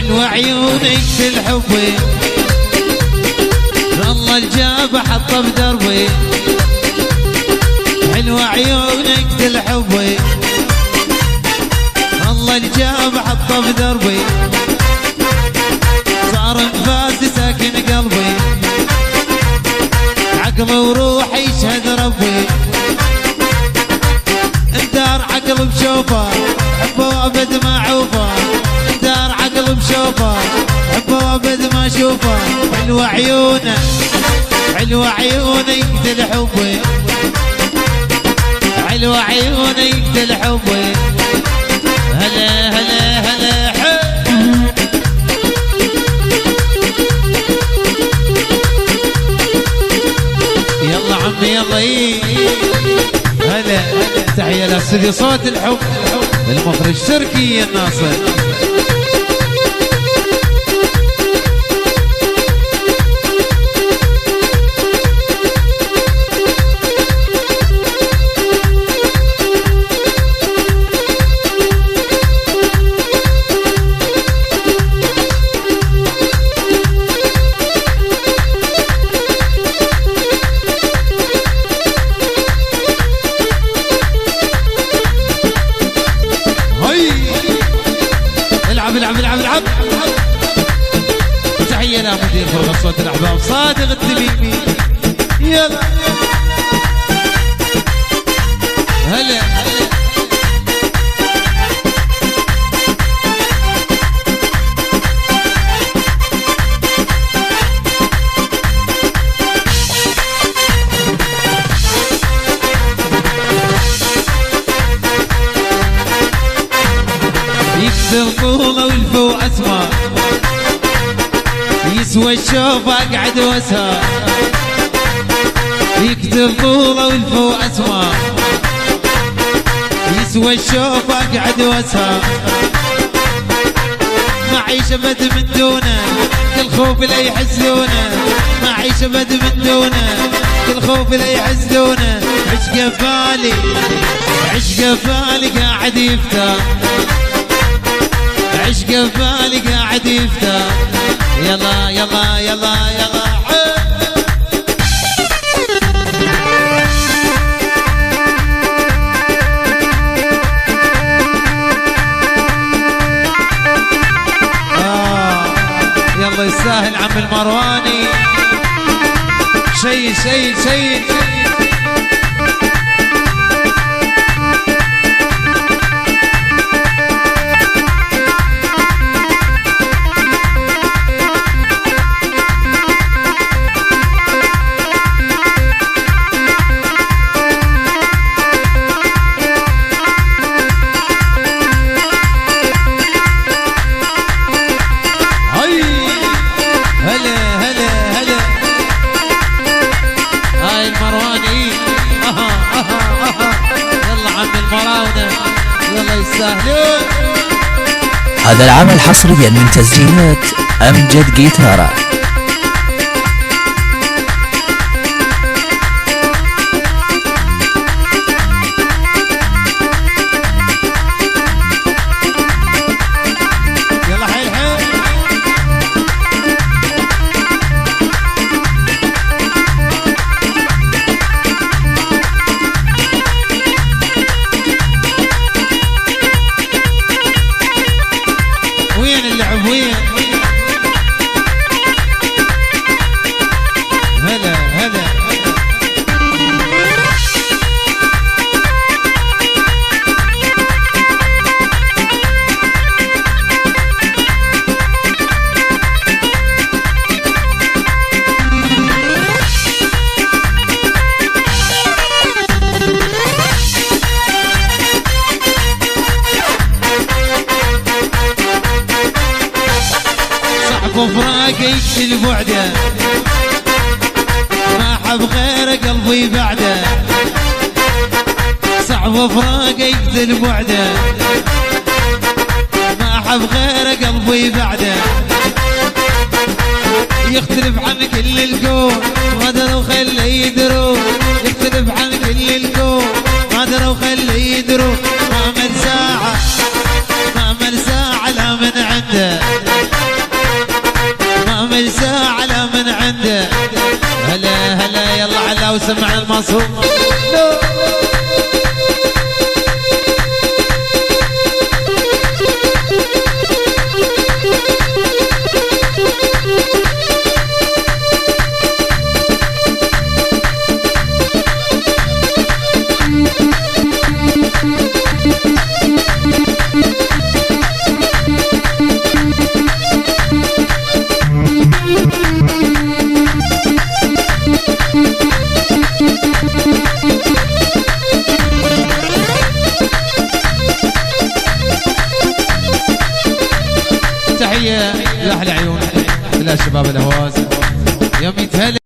حلوة عيونك الحبي والله الجاب حطه بدربي حلوة عيونك الحبي والله الجاب حطه بدربي صار انفاسي ساكن قلبي عقلي وروحي يشهد ربي اندار عقل بشوفه حبه وابد ما عوفه اندار عقل بشوفه حبه وابد ما اشوفه حلوة عيونه حلوة عيونه يقتل حبي حلوة عيونه يقتل حبي هلا هلا هلا يلا عمي يلا هلا تحية لاستوديو صوت الحب المخرج تركي الناصر تحية لمدير فرقة صوت الأحباب صادق التميمي يلا هلا يكسر طوله والفو اسماء يسوى الشوف اقعد واسهر يكتب طوله والفو اسماء يسوى الشوف اقعد واسهر ما عيش ابد من دونه كل خوف لا يحسونه ما عيش ابد من دونه كل خوف لا يحسونه عشقه بالي عشقه بالي قاعد يفتح عشقه بالي قاعد يفتح يلا يلا يلا يلا يلا يستاهل عم المرواني شيء شيء شيء هذا العمل حصريا من تسجيلات أمجد جيتارة. وفراقي يقتل بعده ما حب غير قلبي بعده صعب وفراقي يقتل بعده ما حب غير قلبي بعده يختلف عن كل الكون ما دروا خلي يدروا يختلف عن كل الكون ما دروا خلي يدروا ما من ساعة لا من عنده المصوم تحية لأحلى عيون، للشباب الهواز يوم يتهل